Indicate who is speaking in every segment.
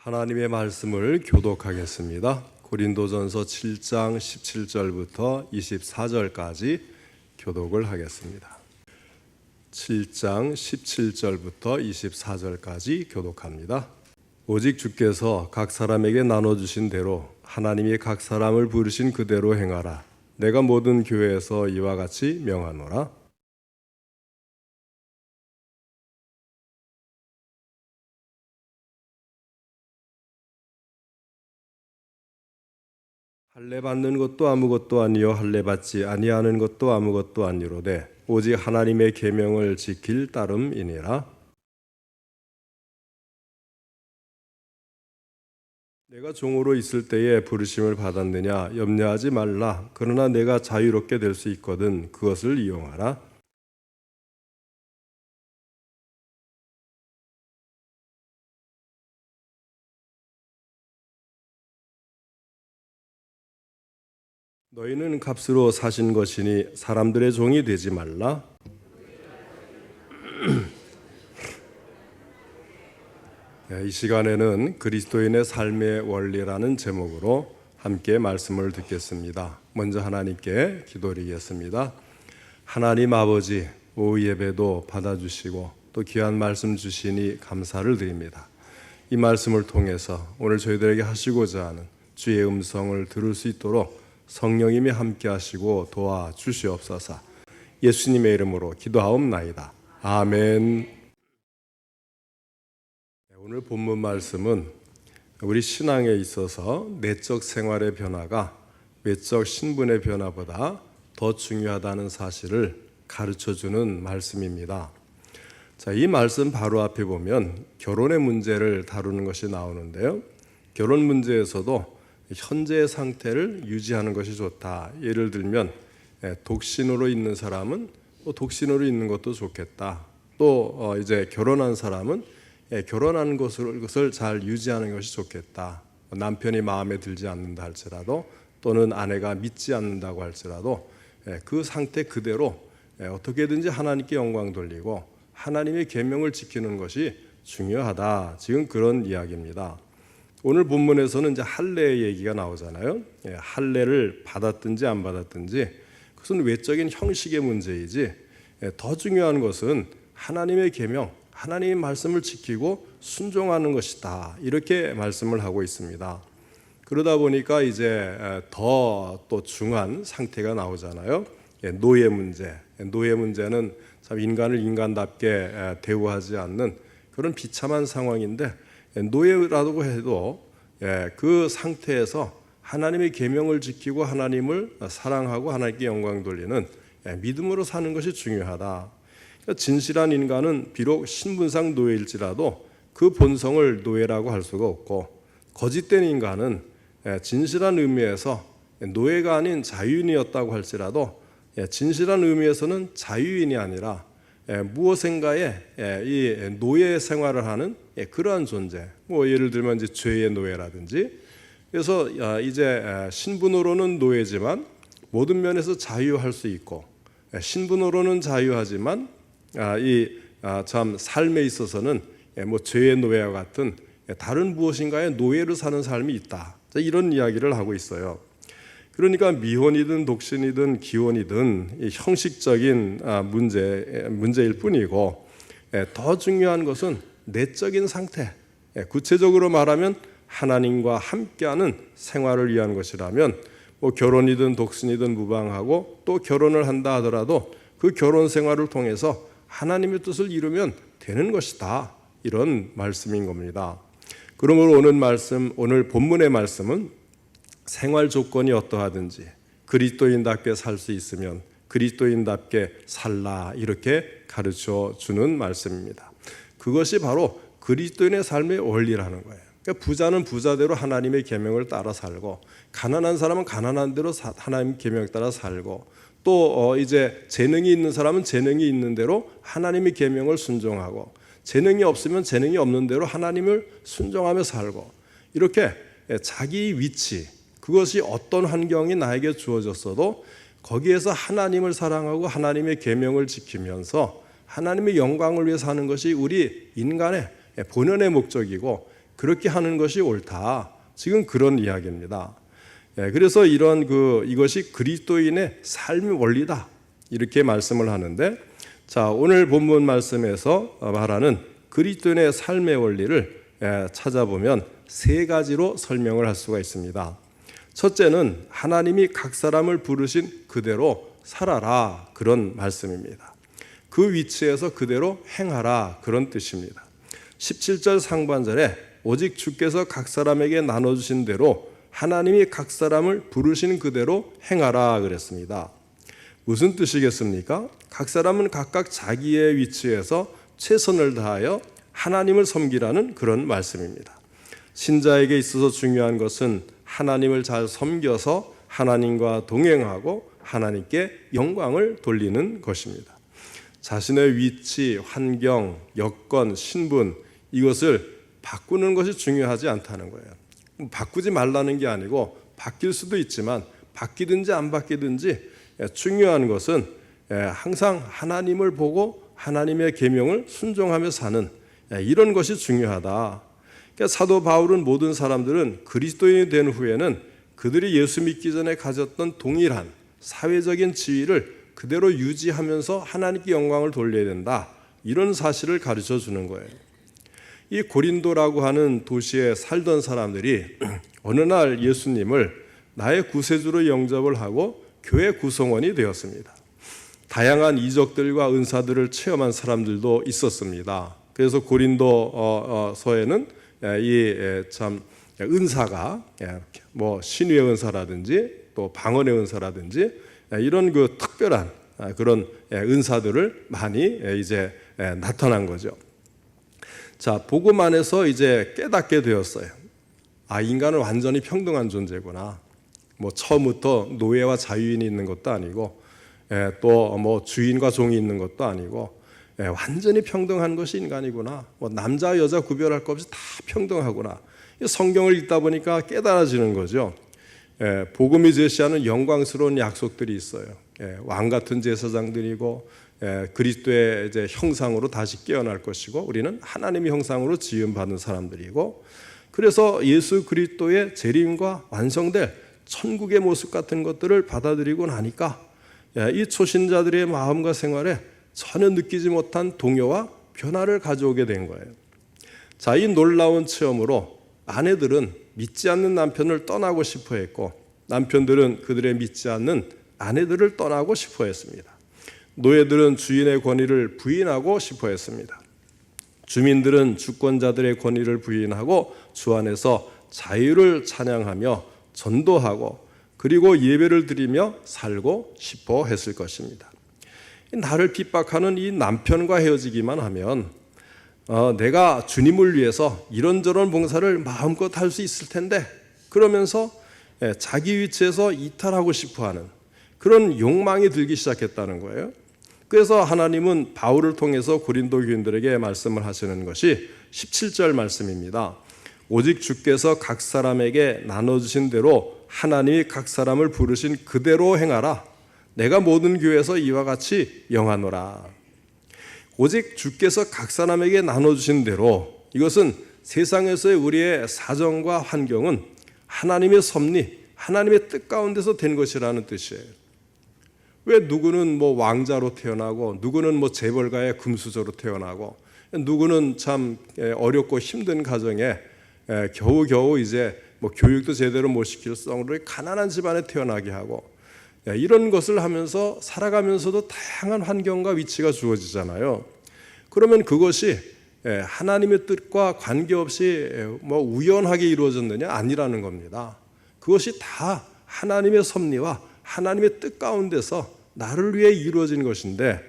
Speaker 1: 하나님의 말씀을 교독하겠습니다. 고린도전서 7장 17절부터 24절까지 교독을 하겠습니다. 7장 17절부터 24절까지 교독합니다. 오직 주께서 각 사람에게 나눠주신 대로 하나님이 각 사람을 부르신 그대로 행하라. 내가 모든 교회에서 이와 같이 명하노라. 할례 받는 것도 아무것도 아니요 할례 받지 아니하는 것도 아무것도 아니로되 오직 하나님의 계명을 지킬 따름이니라. 내가 종으로 있을 때에 부르심을 받았느냐 염려하지 말라. 그러나 내가 자유롭게 될 수 있거든 그것을 이용하라. 너희는 값으로 사신 것이니 사람들의 종이 되지 말라. 이 시간에는 그리스도인의 삶의 원리라는 제목으로 함께 말씀을 듣겠습니다. 먼저 하나님께 기도드리겠습니다. 하나님 아버지, 오후 예배도 받아주시고 또 귀한 말씀 주시니 감사를 드립니다. 이 말씀을 통해서 오늘 저희들에게 하시고자 하는 주의 음성을 들을 수 있도록 성령님이 함께 하시고 도와주시옵소서. 예수님의 이름으로 기도하옵나이다. 아멘. 오늘 본문 말씀은 우리 신앙에 있어서 내적 생활의 변화가 외적 신분의 변화보다 더 중요하다는 사실을 가르쳐주는 말씀입니다. 자, 이 말씀 바로 앞에 보면 결혼의 문제를 다루는 것이 나오는데요. 결혼 문제에서도 현재의 상태를 유지하는 것이 좋다. 예를 들면 독신으로 있는 사람은 독신으로 있는 것도 좋겠다. 또 이제 결혼한 사람은 결혼한 것을 잘 유지하는 것이 좋겠다. 남편이 마음에 들지 않는다 할지라도 또는 아내가 믿지 않는다고 할지라도 그 상태 그대로 어떻게든지 하나님께 영광 돌리고 하나님의 계명을 지키는 것이 중요하다. 지금 그런 이야기입니다. 오늘 본문에서는 이제 할례의 얘기가 나오잖아요. 할례를 받았든지 안 받았든지 그것은 외적인 형식의 문제이지 더 중요한 것은 하나님의 계명, 하나님의 말씀을 지키고 순종하는 것이다. 이렇게 말씀을 하고 있습니다. 그러다 보니까 이제 더 또 중한 상태가 나오잖아요. 노예 문제. 노예 문제는 참 인간을 인간답게 대우하지 않는 그런 비참한 상황인데 노예라고 해도 그 상태에서 하나님의 계명을 지키고 하나님을 사랑하고 하나님께 영광 돌리는 믿음으로 사는 것이 중요하다. 그러니까 진실한 인간은 비록 신분상 노예일지라도 그 본성을 노예라고 할 수가 없고 거짓된 인간은 진실한 의미에서 노예가 아닌 자유인이었다고 할지라도 진실한 의미에서는 자유인이 아니라 무엇인가에 이 노예 생활을 하는 그러한 존재. 뭐 예를 들면 이제 죄의 노예라든지. 그래서 이제 신분으로는 노예지만 모든 면에서 자유할 수 있고 신분으로는 자유하지만 참 삶에 있어서는 뭐 죄의 노예와 같은 다른 무엇인가의 노예로 사는 삶이 있다. 이런 이야기를 하고 있어요. 그러니까 미혼이든 독신이든 기혼이든 이 형식적인 문제일 뿐이고 더 중요한 것은 내적인 상태. 구체적으로 말하면 하나님과 함께하는 생활을 위한 것이라면 뭐 결혼이든 독신이든 무방하고 또 결혼을 한다 하더라도 그 결혼 생활을 통해서 하나님의 뜻을 이루면 되는 것이다. 이런 말씀인 겁니다. 그러므로 오늘 본문의 말씀은 생활 조건이 어떠하든지 그리스도인답게 살 수 있으면 그리스도인답게 살라 이렇게 가르쳐 주는 말씀입니다. 그것이 바로 그리스도인의 삶의 원리라는 거예요. 그러니까 부자는 부자대로 하나님의 계명을 따라 살고 가난한 사람은 가난한 대로 하나님의 계명을 따라 살고 또 이제 재능이 있는 사람은 재능이 있는 대로 하나님의 계명을 순종하고 재능이 없으면 재능이 없는 대로 하나님을 순종하며 살고 이렇게 자기 위치 그것이 어떤 환경이 나에게 주어졌어도 거기에서 하나님을 사랑하고 하나님의 계명을 지키면서 하나님의 영광을 위해 사는 것이 우리 인간의 본연의 목적이고 그렇게 하는 것이 옳다. 지금 그런 이야기입니다. 그래서 이것이 그리스도인의 삶의 원리다. 이렇게 말씀을 하는데, 자, 오늘 본문 말씀에서 말하는 그리스도인의 삶의 원리를 찾아보면 세 가지로 설명을 할 수가 있습니다. 첫째는 하나님이 각 사람을 부르신 그대로 살아라, 그런 말씀입니다. 그 위치에서 그대로 행하라, 그런 뜻입니다. 17절 상반절에 오직 주께서 각 사람에게 나눠주신 대로 하나님이 각 사람을 부르신 그대로 행하라 그랬습니다. 무슨 뜻이겠습니까? 각 사람은 각각 자기의 위치에서 최선을 다하여 하나님을 섬기라는 그런 말씀입니다. 신자에게 있어서 중요한 것은 하나님을 잘 섬겨서 하나님과 동행하고 하나님께 영광을 돌리는 것입니다. 자신의 위치, 환경, 여건, 신분, 이것을 바꾸는 것이 중요하지 않다는 거예요. 바꾸지 말라는 게 아니고 바뀔 수도 있지만 바뀌든지 안 바뀌든지 중요한 것은 항상 하나님을 보고 하나님의 계명을 순종하며 사는 이런 것이 중요하다. 그러니까 사도 바울은 모든 사람들은 그리스도인이 된 후에는 그들이 예수 믿기 전에 가졌던 동일한 사회적인 지위를 그대로 유지하면서 하나님께 영광을 돌려야 된다. 이런 사실을 가르쳐 주는 거예요. 이 고린도라고 하는 도시에 살던 사람들이 어느 날 예수님을 나의 구세주로 영접을 하고 교회 구성원이 되었습니다. 다양한 이적들과 은사들을 체험한 사람들도 있었습니다. 그래서 고린도서에는 참 은사가 뭐 신유의 은사라든지 또 방언의 은사라든지 이런 그 특별한 그런 은사들을 많이 이제 나타난 거죠. 자, 복음 안에서 이제 깨닫게 되었어요. 아, 인간은 완전히 평등한 존재구나. 뭐 처음부터 노예와 자유인이 있는 것도 아니고 또 뭐 주인과 종이 있는 것도 아니고 완전히 평등한 것이 인간이구나. 뭐 남자 여자 구별할 것 없이 다 평등하구나. 성경을 읽다 보니까 깨달아지는 거죠. 복음이 제시하는 영광스러운 약속들이 있어요. 왕 같은 제사장들이고 그리스도의 이제 형상으로 다시 깨어날 것이고 우리는 하나님의 형상으로 지음받은 사람들이고 그래서 예수 그리스도의 재림과 완성될 천국의 모습 같은 것들을 받아들이고 나니까 이 초신자들의 마음과 생활에 전혀 느끼지 못한 동요와 변화를 가져오게 된 거예요. 자, 이 놀라운 체험으로 아내들은 믿지 않는 남편을 떠나고 싶어 했고 남편들은 그들의 믿지 않는 아내들을 떠나고 싶어 했습니다. 노예들은 주인의 권위를 부인하고 싶어 했습니다. 주민들은 주권자들의 권위를 부인하고 주 안에서 자유를 찬양하며 전도하고 그리고 예배를 드리며 살고 싶어 했을 것입니다. 나를 핍박하는 이 남편과 헤어지기만 하면 내가 주님을 위해서 이런저런 봉사를 마음껏 할 수 있을 텐데 그러면서 자기 위치에서 이탈하고 싶어하는 그런 욕망이 들기 시작했다는 거예요. 그래서 하나님은 바울을 통해서 고린도 교인들에게 말씀을 하시는 것이 17절 말씀입니다. 오직 주께서 각 사람에게 나눠주신 대로 하나님이 각 사람을 부르신 그대로 행하라. 내가 모든 교회에서 이와 같이 영하노라. 오직 주께서 각 사람에게 나눠주신 대로 이것은 세상에서의 우리의 사정과 환경은 하나님의 섭리, 하나님의 뜻 가운데서 된 것이라는 뜻이에요. 왜 누구는 뭐 왕자로 태어나고 누구는 뭐 재벌가의 금수저로 태어나고 누구는 참 어렵고 힘든 가정에 겨우겨우 이제 뭐 교육도 제대로 못 시킬 정도로 가난한 집안에 태어나게 하고 이런 것을 하면서 살아가면서도 다양한 환경과 위치가 주어지잖아요. 그러면 그것이 하나님의 뜻과 관계없이 뭐 우연하게 이루어졌느냐? 아니라는 겁니다. 그것이 다 하나님의 섭리와 하나님의 뜻 가운데서 나를 위해 이루어진 것인데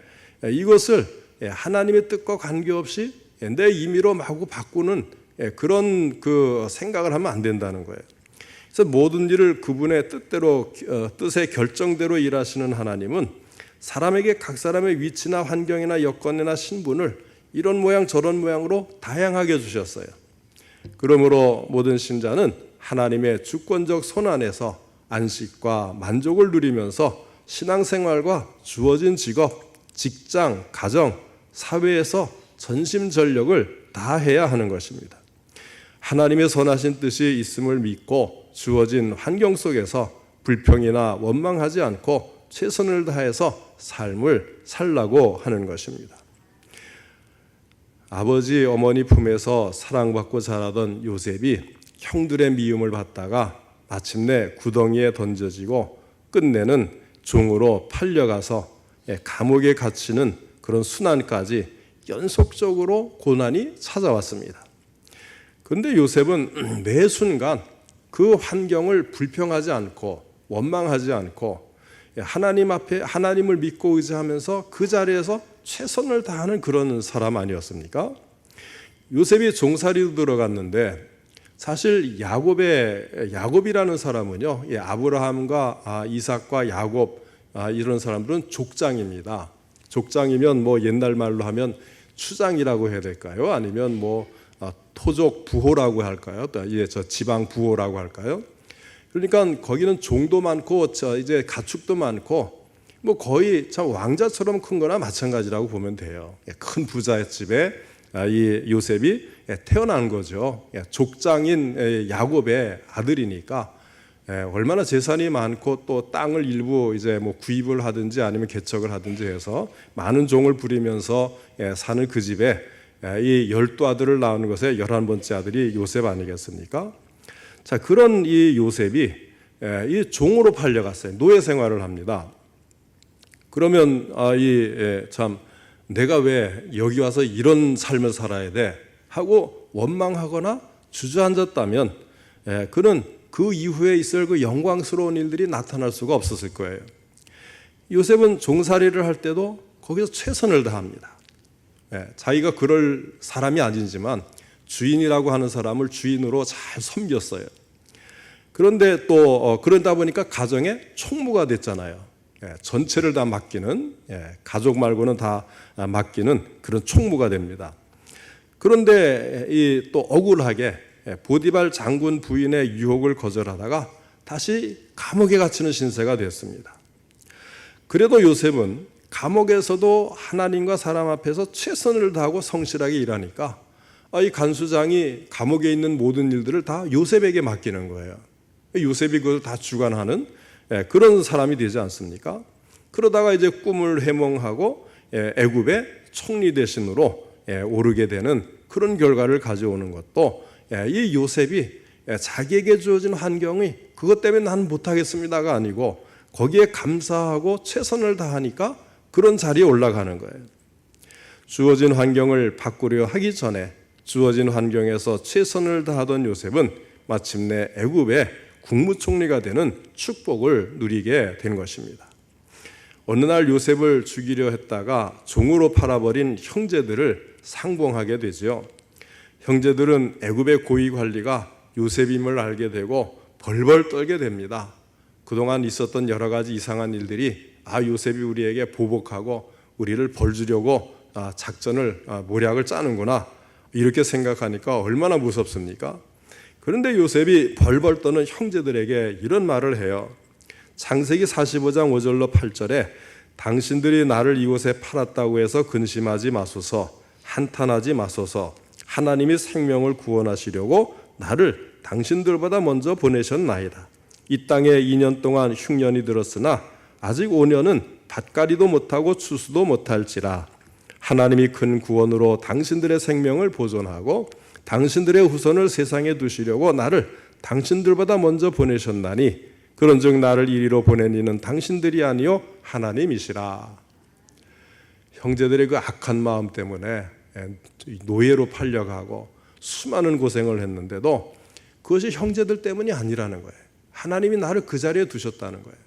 Speaker 1: 이것을 하나님의 뜻과 관계없이 내 임의로 마구 바꾸는 그런 그 생각을 하면 안 된다는 거예요. 그래서 모든 일을 그분의 뜻대로 뜻의 결정대로 일하시는 하나님은 사람에게 각 사람의 위치나 환경이나 여건이나 신분을 이런 모양 저런 모양으로 다양하게 주셨어요. 그러므로 모든 신자는 하나님의 주권적 손 안에서 안식과 만족을 누리면서 신앙생활과 주어진 직업, 직장, 가정, 사회에서 전심전력을 다해야 하는 것입니다. 하나님의 선하신 뜻이 있음을 믿고 주어진 환경 속에서 불평이나 원망하지 않고 최선을 다해서 삶을 살라고 하는 것입니다. 아버지 어머니 품에서 사랑받고 자라던 요셉이 형들의 미움을 받다가 마침내 구덩이에 던져지고 끝내는 종으로 팔려가서 감옥에 갇히는 그런 순환까지 연속적으로 고난이 찾아왔습니다. 그런데 요셉은 매 순간 그 환경을 불평하지 않고 원망하지 않고 하나님 앞에 하나님을 믿고 의지하면서 그 자리에서 최선을 다하는 그런 사람 아니었습니까? 요셉이 종살이로 들어갔는데 사실 야곱이라는 사람은요, 아브라함과 이삭과 야곱 이런 사람들은 족장입니다. 족장이면 뭐 옛날 말로 하면 추장이라고 해야 될까요? 아니면 뭐 토족 부호라고 할까요? 저 지방 부호라고 할까요? 그러니까 거기는 종도 많고 이제 가축도 많고 뭐 거의 참 왕자처럼 큰 거나 마찬가지라고 보면 돼요. 큰 부자의 집에 이 요셉이 태어난 거죠. 족장인 야곱의 아들이니까 얼마나 재산이 많고 또 땅을 일부 이제 뭐 구입을 하든지 아니면 개척을 하든지 해서 많은 종을 부리면서 사는 그 집에 이 12아들을 낳은 것에 11번째 아들이 요셉 아니겠습니까? 자, 그런 이 요셉이 이 종으로 팔려갔어요. 노예 생활을 합니다. 그러면 참 내가 왜 여기 와서 이런 삶을 살아야 돼 하고 원망하거나 주저앉았다면 그는 그 이후에 있을 그 영광스러운 일들이 나타날 수가 없었을 거예요. 요셉은 종살이를 할 때도 거기서 최선을 다합니다. 자기가 그럴 사람이 아니지만 주인이라고 하는 사람을 주인으로 잘 섬겼어요. 그런데 또 그러다 보니까 가정의 총무가 됐잖아요. 전체를 다 맡기는, 가족 말고는 다 맡기는 그런 총무가 됩니다. 그런데 또 억울하게 보디발 장군 부인의 유혹을 거절하다가 다시 감옥에 갇히는 신세가 됐습니다. 그래도 요셉은 감옥에서도 하나님과 사람 앞에서 최선을 다하고 성실하게 일하니까 이 간수장이 감옥에 있는 모든 일들을 다 요셉에게 맡기는 거예요. 요셉이 그걸 다 주관하는 그런 사람이 되지 않습니까? 그러다가 이제 꿈을 해몽하고 애굽의 총리 대신으로 오르게 되는 그런 결과를 가져오는 것도 이 요셉이 자기에게 주어진 환경이 그것 때문에 나는 못하겠습니다가 아니고 거기에 감사하고 최선을 다하니까 그런 자리에 올라가는 거예요. 주어진 환경을 바꾸려 하기 전에 주어진 환경에서 최선을 다하던 요셉은 마침내 애굽의 국무총리가 되는 축복을 누리게 된 것입니다. 어느 날 요셉을 죽이려 했다가 종으로 팔아버린 형제들을 상봉하게 되죠. 형제들은 애굽의 고위 관리가 요셉임을 알게 되고 벌벌 떨게 됩니다. 그동안 있었던 여러 가지 이상한 일들이 요셉이 우리에게 보복하고 우리를 벌주려고 작전을 모략을 짜는구나 이렇게 생각하니까 얼마나 무섭습니까? 그런데 요셉이 벌벌 떠는 형제들에게 이런 말을 해요. 창세기 45장 5절로 8절에 당신들이 나를 이곳에 팔았다고 해서 근심하지 마소서, 한탄하지 마소서. 하나님이 생명을 구원하시려고 나를 당신들보다 먼저 보내셨나이다. 이 땅에 2년 동안 흉년이 들었으나 아직 5년은 밭갈이도 못하고 추수도 못할지라. 하나님이 큰 구원으로 당신들의 생명을 보존하고 당신들의 후손을 세상에 두시려고 나를 당신들보다 먼저 보내셨나니 그런즉 나를 이리로 보낸 이는 당신들이 아니요 하나님이시라. 형제들의 그 악한 마음 때문에 노예로 팔려가고 수많은 고생을 했는데도 그것이 형제들 때문이 아니라는 거예요. 하나님이 나를 그 자리에 두셨다는 거예요.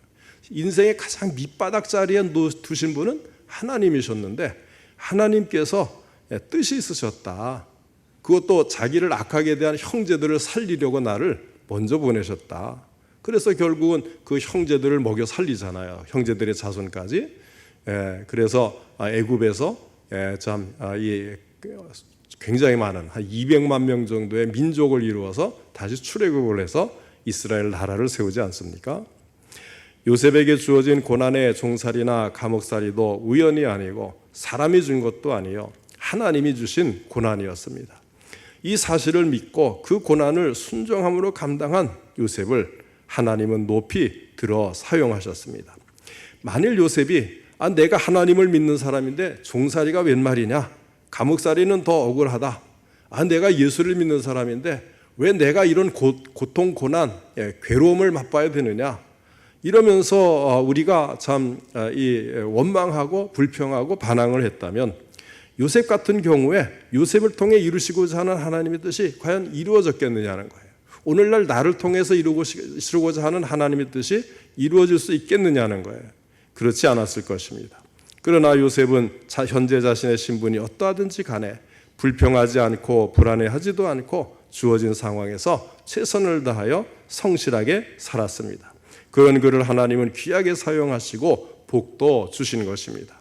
Speaker 1: 인생의 가장 밑바닥 자리에 두신 분은 하나님이셨는데 하나님께서 뜻이 있으셨다. 그것도 자기를 악하게 대한 형제들을 살리려고 나를 먼저 보내셨다. 그래서 결국은 그 형제들을 먹여 살리잖아요. 형제들의 자손까지. 그래서 애굽에서 굉장히 많은 한 200만 명 정도의 민족을 이루어서 다시 출애굽을 해서 이스라엘 나라를 세우지 않습니까? 요셉에게 주어진 고난의 종살이나 감옥살이도 우연이 아니고 사람이 준 것도 아니요 하나님이 주신 고난이었습니다. 이 사실을 믿고 그 고난을 순종함으로 감당한 요셉을 하나님은 높이 들어 사용하셨습니다. 만일 요셉이 내가 하나님을 믿는 사람인데 종살이가 웬 말이냐, 감옥살이는 더 억울하다, 내가 예수를 믿는 사람인데 왜 내가 이런 고통, 고난, 괴로움을 맛봐야 되느냐, 이러면서 우리가 참 원망하고 불평하고 반항을 했다면 요셉 같은 경우에 요셉을 통해 이루시고자 하는 하나님의 뜻이 과연 이루어졌겠느냐는 거예요. 오늘날 나를 통해서 이루고자 하는 하나님의 뜻이 이루어질 수 있겠느냐는 거예요. 그렇지 않았을 것입니다. 그러나 요셉은 현재 자신의 신분이 어떠하든지 간에 불평하지 않고 불안해하지도 않고 주어진 상황에서 최선을 다하여 성실하게 살았습니다. 그런 그를 하나님은 귀하게 사용하시고 복도 주신 것입니다.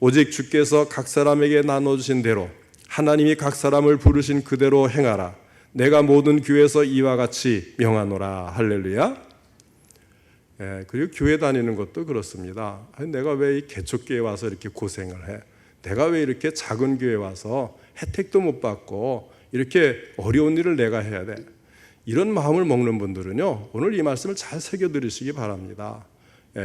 Speaker 1: 오직 주께서 각 사람에게 나눠주신 대로 하나님이 각 사람을 부르신 그대로 행하라. 내가 모든 교회에서 이와 같이 명하노라. 할렐루야. 그리고 교회 다니는 것도 그렇습니다. 내가 왜 이 개척교회 와서 이렇게 고생을 해? 내가 왜 이렇게 작은 교회 와서 혜택도 못 받고 이렇게 어려운 일을 내가 해야 돼? 이런 마음을 먹는 분들은요, 오늘 이 말씀을 잘 새겨들으시기 바랍니다.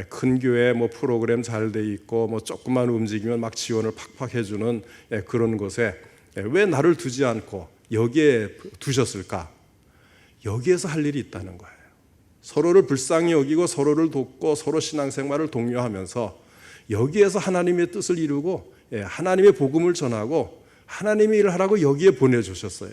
Speaker 1: 큰 교회 프로그램 잘 돼 있고 조금만 움직이면 막 지원을 팍팍 해주는 그런 곳에 왜 나를 두지 않고 여기에 두셨을까? 여기에서 할 일이 있다는 거예요. 서로를 불쌍히 여기고 서로를 돕고 서로 신앙생활을 독려하면서 여기에서 하나님의 뜻을 이루고 하나님의 복음을 전하고 하나님의 일을 하라고 여기에 보내주셨어요.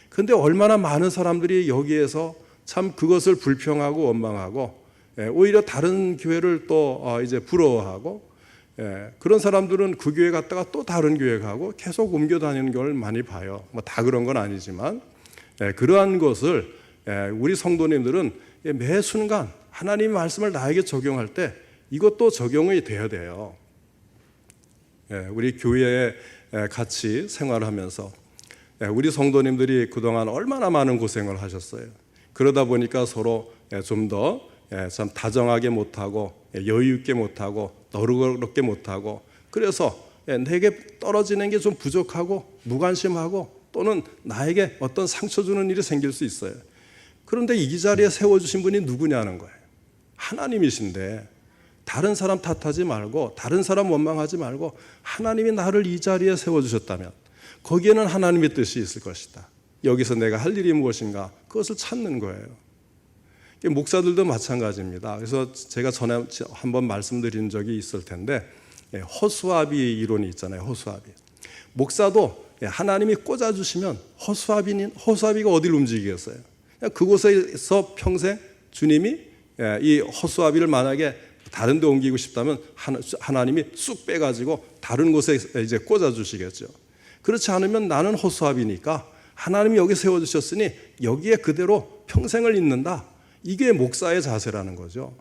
Speaker 1: 그런데 얼마나 많은 사람들이 여기에서 참 그것을 불평하고 원망하고 오히려 다른 교회를 또 이제 부러워하고 그런 사람들은 그 교회 갔다가 또 다른 교회 가고 계속 옮겨 다니는 걸 많이 봐요. 다 그런 건 아니지만 그러한 것을 우리 성도님들은 매 순간 하나님의 말씀을 나에게 적용할 때 이것도 적용이 돼야 돼요. 우리 교회에 같이 생활하면서 우리 성도님들이 그동안 얼마나 많은 고생을 하셨어요. 그러다 보니까 서로 좀 더 참 다정하게 못하고 여유 있게 못하고 너그럽게 못하고 그래서 내게 떨어지는 게 좀 부족하고 무관심하고 또는 나에게 어떤 상처 주는 일이 생길 수 있어요. 그런데 이 자리에 세워주신 분이 누구냐는 거예요. 하나님이신데 다른 사람 탓하지 말고 다른 사람 원망하지 말고 하나님이 나를 이 자리에 세워주셨다면 거기에는 하나님의 뜻이 있을 것이다. 여기서 내가 할 일이 무엇인가 그것을 찾는 거예요. 목사들도 마찬가지입니다. 그래서 제가 전에 한번 말씀드린 적이 있을 텐데 허수아비 이론이 있잖아요. 허수아비. 목사도 하나님이 꽂아주시면 허수아비가 어디를 움직이겠어요? 그곳에서 평생 주님이 이 허수아비를 만약에 다른 데 옮기고 싶다면 하나님이 쑥 빼가지고 다른 곳에 이제 꽂아주시겠죠. 그렇지 않으면 나는 허수아비니까 하나님이 여기 세워주셨으니 여기에 그대로 평생을 있는다. 이게 목사의 자세라는 거죠.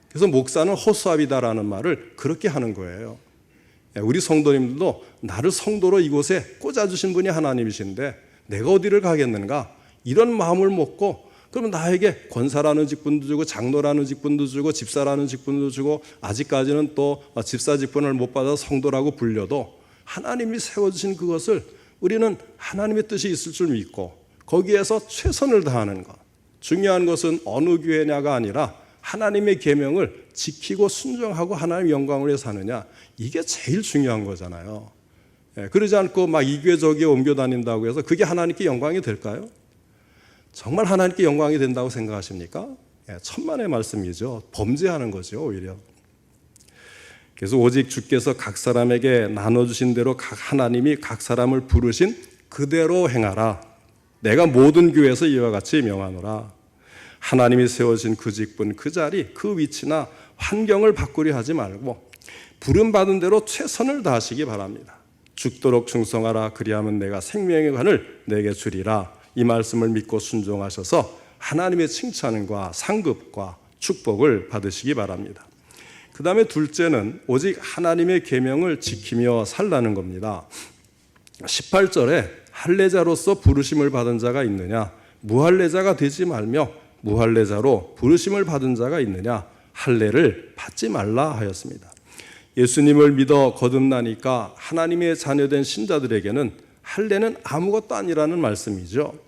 Speaker 1: 그래서 목사는 허수아비다라는 말을 그렇게 하는 거예요. 우리 성도님들도 나를 성도로 이곳에 꽂아주신 분이 하나님이신데 내가 어디를 가겠는가? 이런 마음을 먹고 그러면 나에게 권사라는 직분도 주고 장로라는 직분도 주고 집사라는 직분도 주고 아직까지는 또 집사 직분을 못 받아서 성도라고 불려도 하나님이 세워주신 그것을 우리는 하나님의 뜻이 있을 줄 믿고 거기에서 최선을 다하는 것. 중요한 것은 어느 교회냐가 아니라 하나님의 계명을 지키고 순종하고 하나님의 영광을 위해 사느냐. 이게 제일 중요한 거잖아요. 그러지 않고 막 이 교회 저 교회 옮겨 다닌다고 해서 그게 하나님께 영광이 될까요? 정말 하나님께 영광이 된다고 생각하십니까? 천만의 말씀이죠. 범죄하는 거죠, 오히려. 그래서 오직 주께서 각 사람에게 나눠주신 대로 하나님이 각 사람을 부르신 그대로 행하라. 내가 모든 교회에서 이와 같이 명하노라. 하나님이 세워진 그 직분, 그 자리, 그 위치나 환경을 바꾸려 하지 말고 부름받은 대로 최선을 다하시기 바랍니다. 죽도록 충성하라. 그리하면 내가 생명의 관을 내게 주리라. 이 말씀을 믿고 순종하셔서 하나님의 칭찬과 상급과 축복을 받으시기 바랍니다. 그 다음에 둘째는 오직 하나님의 계명을 지키며 살라는 겁니다. 18절에 할례자로서 부르심을 받은 자가 있느냐, 무할례자가 되지 말며 무할례자로 부르심을 받은 자가 있느냐, 할례를 받지 말라 하였습니다. 예수님을 믿어 거듭나니까 하나님의 자녀된 신자들에게는 할례는 아무것도 아니라는 말씀이죠.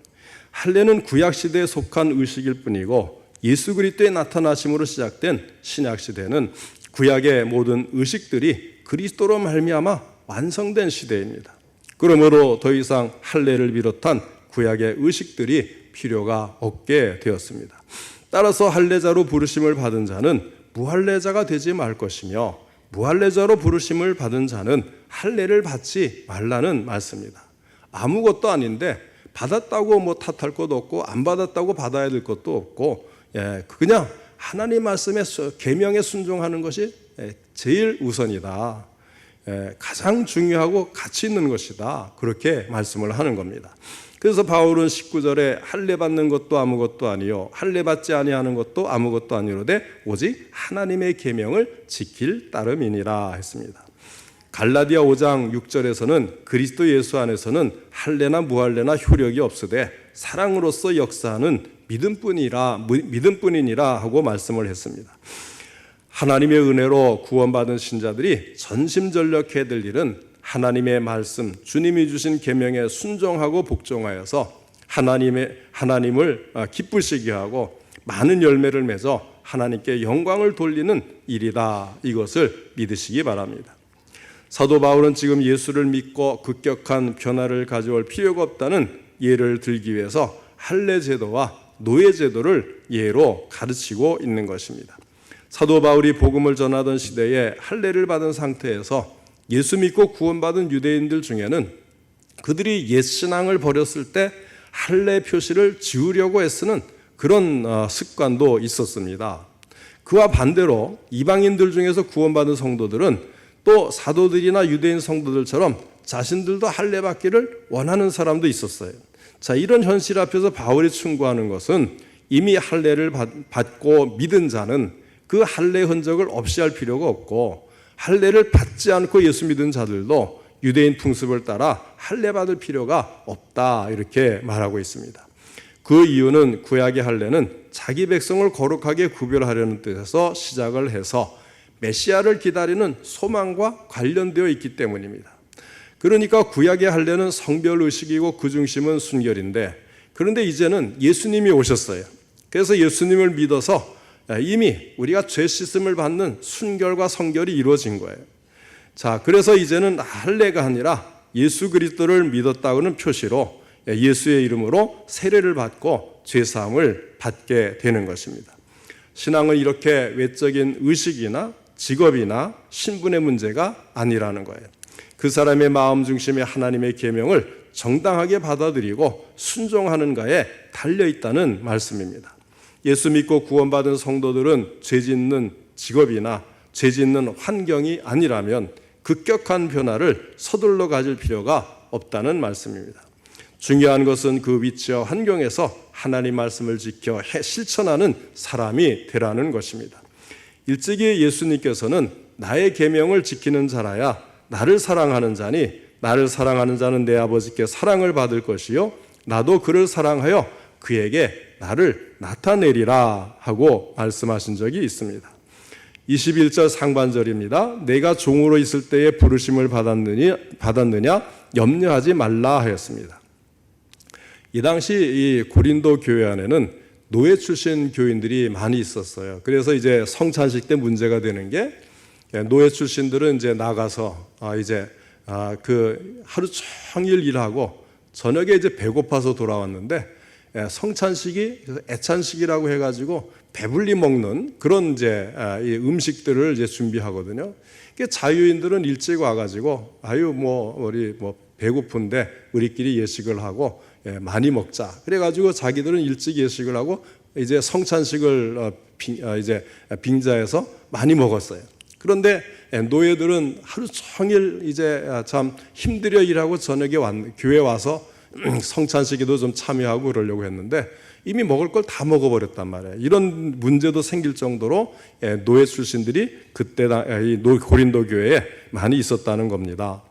Speaker 1: 할례는 구약시대에 속한 의식일 뿐이고 예수 그리스도의 나타나심으로 시작된 신약시대는 구약의 모든 의식들이 그리스도로 말미암아 완성된 시대입니다. 그러므로 더 이상 할례를 비롯한 구약의 의식들이 필요가 없게 되었습니다. 따라서 할례자로 부르심을 받은 자는 무할례자가 되지 말 것이며 무할례자로 부르심을 받은 자는 할례를 받지 말라는 말씀입니다. 아무것도 아닌데 받았다고 뭐 탓할 것도 없고 안 받았다고 받아야 될 것도 없고 그냥 하나님 말씀의 계명에 순종하는 것이 제일 우선이다. 가장 중요하고 가치 있는 것이다. 그렇게 말씀을 하는 겁니다. 그래서 바울은 19절에 할례 받는 것도 아무것도 아니요 할례 받지 아니하는 것도 아무것도 아니로되 오직 하나님의 계명을 지킬 따름이니라 했습니다. 갈라디아 5장 6절에서는 그리스도 예수 안에서는 할례나 무할례나 효력이 없으되 사랑으로서 역사하는 믿음뿐이니라 하고 말씀을 했습니다. 하나님의 은혜로 구원받은 신자들이 전심전력해야 될 일은 하나님의 말씀, 주님이 주신 계명에 순종하고 복종하여서 하나님을 기쁘시게 하고 많은 열매를 맺어 하나님께 영광을 돌리는 일이다. 이것을 믿으시기 바랍니다. 사도 바울은 지금 예수를 믿고 급격한 변화를 가져올 필요가 없다는 예를 들기 위해서 할례 제도와 노예 제도를 예로 가르치고 있는 것입니다. 사도 바울이 복음을 전하던 시대에 할례를 받은 상태에서 예수 믿고 구원받은 유대인들 중에는 그들이 옛 신앙을 버렸을 때 할례 표시를 지우려고 애쓰는 그런 습관도 있었습니다. 그와 반대로 이방인들 중에서 구원받은 성도들은 또 사도들이나 유대인 성도들처럼 자신들도 할례 받기를 원하는 사람도 있었어요. 자, 이런 현실 앞에서 바울이 충고하는 것은 이미 할례를 받고 믿은 자는 그 할례 흔적을 없이 할 필요가 없고 할례를 받지 않고 예수 믿은 자들도 유대인 풍습을 따라 할례 받을 필요가 없다 이렇게 말하고 있습니다. 그 이유는 구약의 할례는 자기 백성을 거룩하게 구별하려는 뜻에서 시작을 해서 메시아를 기다리는 소망과 관련되어 있기 때문입니다. 그러니까 구약의 할례는 성별의식이고 그 중심은 순결인데 그런데 이제는 예수님이 오셨어요. 그래서 예수님을 믿어서 이미 우리가 죄 씻음을 받는 순결과 성결이 이루어진 거예요. 자, 그래서 이제는 할례가 아니라 예수 그리스도를 믿었다고는 표시로 예수의 이름으로 세례를 받고 죄 사함을 받게 되는 것입니다. 신앙은 이렇게 외적인 의식이나 직업이나 신분의 문제가 아니라는 거예요. 그 사람의 마음 중심의 하나님의 계명을 정당하게 받아들이고 순종하는가에 달려 있다는 말씀입니다. 예수 믿고 구원받은 성도들은 죄 짓는 직업이나 죄 짓는 환경이 아니라면 급격한 변화를 서둘러 가질 필요가 없다는 말씀입니다. 중요한 것은 그 위치와 환경에서 하나님 말씀을 지켜 실천하는 사람이 되라는 것입니다. 일찍이 예수님께서는 나의 계명을 지키는 자라야 나를 사랑하는 자니 나를 사랑하는 자는 내 아버지께 사랑을 받을 것이요 나도 그를 사랑하여 그에게 나를 나타내리라 하고 말씀하신 적이 있습니다. 21절 상반절입니다. 내가 종으로 있을 때에 부르심을 받았느냐 염려하지 말라 하였습니다. 이 당시 이 고린도 교회 안에는 노예 출신 교인들이 많이 있었어요. 그래서 이제 성찬식 때 문제가 되는 게 노예 출신들은 이제 나가서 그 하루 종일 일하고 저녁에 이제 배고파서 돌아왔는데 성찬식이 애찬식이라고 해가지고 배불리 먹는 그런 이제 음식들을 이제 준비하거든요. 자유인들은 일찍 와가지고 우리 배고픈데 우리끼리 예식을 하고 많이 먹자. 그래가지고 자기들은 일찍 예식을 하고 이제 성찬식을 빙자해서 많이 먹었어요. 그런데 노예들은 하루 종일 이제 참 힘들여 일하고 저녁에 교회 와서 성찬식에도 좀 참여하고 그러려고 했는데 이미 먹을 걸 다 먹어버렸단 말이에요. 이런 문제도 생길 정도로 노예 출신들이 그때 고린도 교회에 많이 있었다는 겁니다.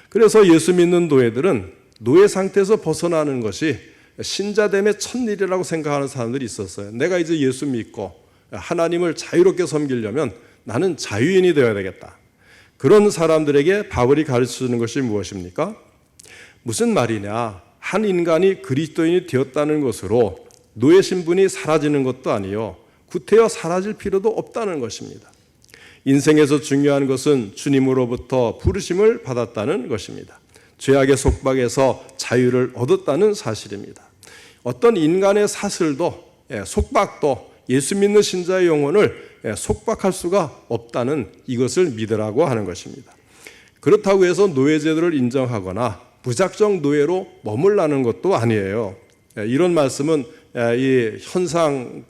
Speaker 1: 그래서 예수 믿는 노예들은 노예 상태에서 벗어나는 것이 신자됨의 첫일이라고 생각하는 사람들이 있었어요. 내가 이제 예수 믿고 하나님을 자유롭게 섬기려면 나는 자유인이 되어야 되겠다. 그런 사람들에게 바울이 가르쳐주는 것이 무엇입니까? 무슨 말이냐? 한 인간이 그리스도인이 되었다는 것으로 노예 신분이 사라지는 것도 아니요, 구태여 사라질 필요도 없다는 것입니다. 인생에서 중요한 것은 주님으로부터 부르심을 받았다는 것입니다. 죄악의 속박에서 자유를 얻었다는 사실입니다. 어떤 인간의 사슬도 속박도 예수 믿는 신자의 영혼을 속박할 수가 없다는 이것을 믿으라고 하는 것입니다. 그렇다고 해서 노예제도를 인정하거나 무작정 노예로 머물라는 것도 아니에요. 이런 말씀은 이 현상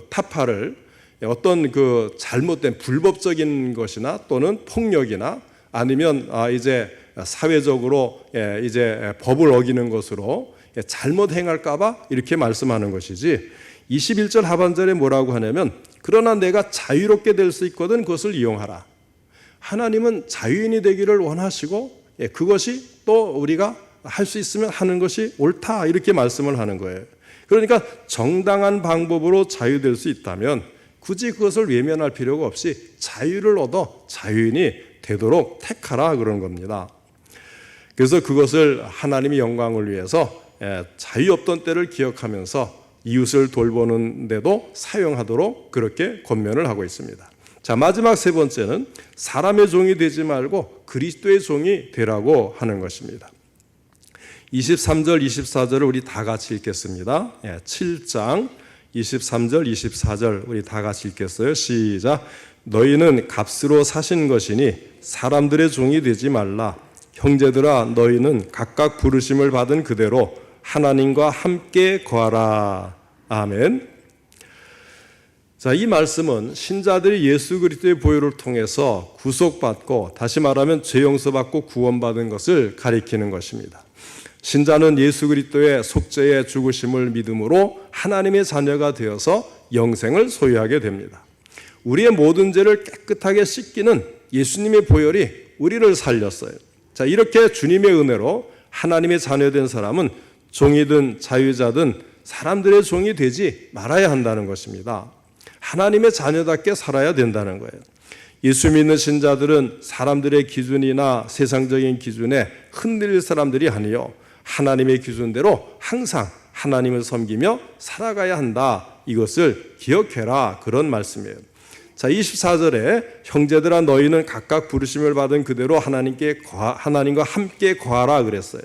Speaker 1: 타파를 어떤 잘못된 불법적인 것이나 또는 폭력이나 아니면 이제 사회적으로 이제 법을 어기는 것으로 잘못 행할까봐 이렇게 말씀하는 것이지, 21절 하반절에 뭐라고 하냐면 그러나 내가 자유롭게 될 수 있거든 그것을 이용하라. 하나님은 자유인이 되기를 원하시고 그것이 또 우리가 할 수 있으면 하는 것이 옳다, 이렇게 말씀을 하는 거예요. 그러니까 정당한 방법으로 자유될 수 있다면 굳이 그것을 외면할 필요가 없이 자유를 얻어 자유인이 되도록 택하라 그런 겁니다. 그래서 그것을 하나님의 영광을 위해서 자유 없던 때를 기억하면서 이웃을 돌보는 데도 사용하도록 그렇게 권면을 하고 있습니다. 자, 마지막 세 번째는 사람의 종이 되지 말고 그리스도의 종이 되라고 하는 것입니다. 23절 24절을 우리 다 같이 읽겠습니다. 7장 23절 24절 우리 다 같이 읽겠어요. 시작. 너희는 값으로 사신 것이니 사람들의 종이 되지 말라. 형제들아, 너희는 각각 부르심을 받은 그대로 하나님과 함께 거하라. 아멘. 자, 이 말씀은 신자들이 예수 그리스도의 보혈을 통해서 구속받고, 다시 말하면 죄 용서받고 구원받은 것을 가리키는 것입니다. 신자는 예수 그리스도의 속죄의 죽으심을 믿음으로 하나님의 자녀가 되어서 영생을 소유하게 됩니다. 우리의 모든 죄를 깨끗하게 씻기는 예수님의 보혈이 우리를 살렸어요. 자, 이렇게 주님의 은혜로 하나님의 자녀된 사람은 종이든 자유자든 사람들의 종이 되지 말아야 한다는 것입니다. 하나님의 자녀답게 살아야 된다는 거예요. 예수 믿는 신자들은 사람들의 기준이나 세상적인 기준에 흔들릴 사람들이 아니요, 하나님의 기준대로 항상 하나님을 섬기며 살아가야 한다, 이것을 기억해라, 그런 말씀이에요. 자, 24절에 형제들아 너희는 각각 부르심을 받은 그대로 하나님과 함께 거하라 그랬어요.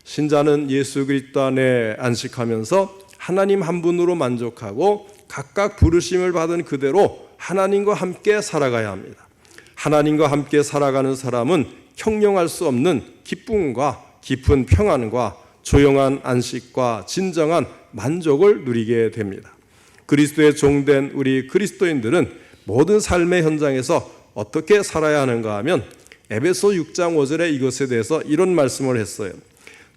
Speaker 1: 신자는 예수 그리스도 안에 안식하면서 하나님 한 분으로 만족하고 각각 부르심을 받은 그대로 하나님과 함께 살아가야 합니다. 하나님과 함께 살아가는 사람은 형용할 수 없는 기쁨과 깊은 평안과 조용한 안식과 진정한 만족을 누리게 됩니다. 그리스도의 종된 우리 그리스도인들은 모든 삶의 현장에서 어떻게 살아야 하는가 하면 에베소 6장 5절에 이것에 대해서 이런 말씀을 했어요.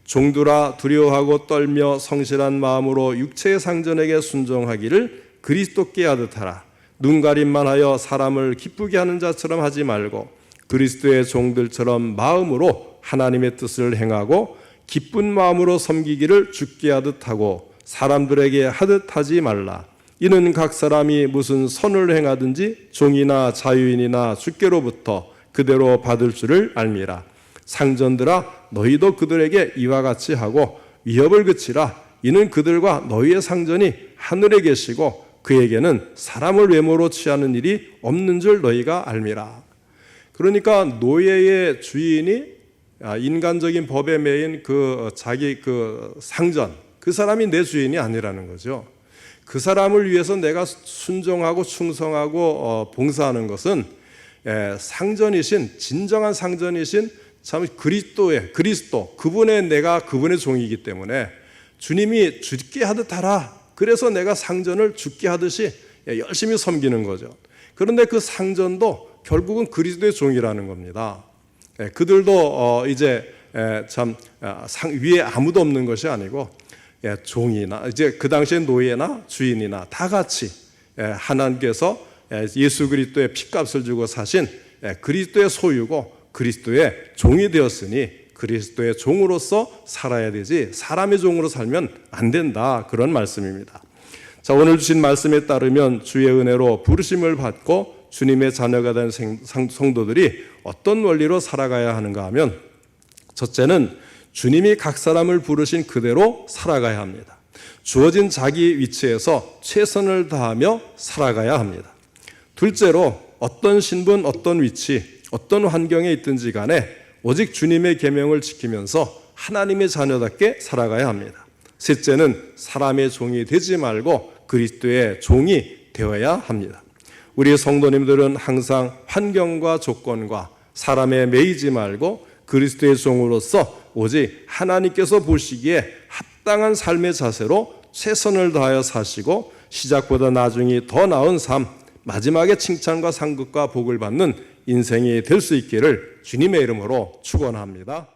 Speaker 1: 종들아 두려워하고 떨며 성실한 마음으로 육체의 상전에게 순종하기를 그리스도께 하듯 하라. 눈가림만 하여 사람을 기쁘게 하는 자처럼 하지 말고 그리스도의 종들처럼 마음으로 하나님의 뜻을 행하고 기쁜 마음으로 섬기기를 주께 하듯 하고 사람들에게 하듯 하지 말라. 이는 각 사람이 무슨 선을 행하든지 종이나 자유인이나 주께로부터 그대로 받을 줄을 알미라. 상전들아 너희도 그들에게 이와 같이 하고 위협을 그치라. 이는 그들과 너희의 상전이 하늘에 계시고 그에게는 사람을 외모로 취하는 일이 없는 줄 너희가 알미라. 그러니까 노예의 주인이 인간적인 법에 매인 자기 상전, 그 사람이 내 주인이 아니라는 거죠. 그 사람을 위해서 내가 순종하고 충성하고 봉사하는 것은 상전이신, 진정한 상전이신 참 그리스도, 그분의 종이기 때문에 주님이 주께 하듯 하라. 그래서 내가 상전을 주께 하듯이 열심히 섬기는 거죠. 그런데 그 상전도 결국은 그리스도의 종이라는 겁니다. 그들도 이제 참 위에 아무도 없는 것이 아니고 종이나 이제 그 당시에 노예나 주인이나 다 같이 하나님께서 예수 그리스도의 피값을 주고 사신 그리스도의 소유고 그리스도의 종이 되었으니 그리스도의 종으로서 살아야 되지 사람의 종으로 살면 안 된다, 그런 말씀입니다. 자, 오늘 주신 말씀에 따르면 주의 은혜로 부르심을 받고 주님의 자녀가 된 성도들이 어떤 원리로 살아가야 하는가 하면, 첫째는 주님이 각 사람을 부르신 그대로 살아가야 합니다. 주어진 자기 위치에서 최선을 다하며 살아가야 합니다. 둘째로 어떤 신분, 어떤 위치, 어떤 환경에 있든지 간에 오직 주님의 계명을 지키면서 하나님의 자녀답게 살아가야 합니다. 셋째는 사람의 종이 되지 말고 그리스도의 종이 되어야 합니다. 우리 성도님들은 항상 환경과 조건과 사람에 매이지 말고 그리스도의 종으로서 오직 하나님께서 보시기에 합당한 삶의 자세로 최선을 다하여 사시고 시작보다 나중이 더 나은 삶, 마지막에 칭찬과 상급과 복을 받는 인생이 될 수 있기를 주님의 이름으로 축원합니다.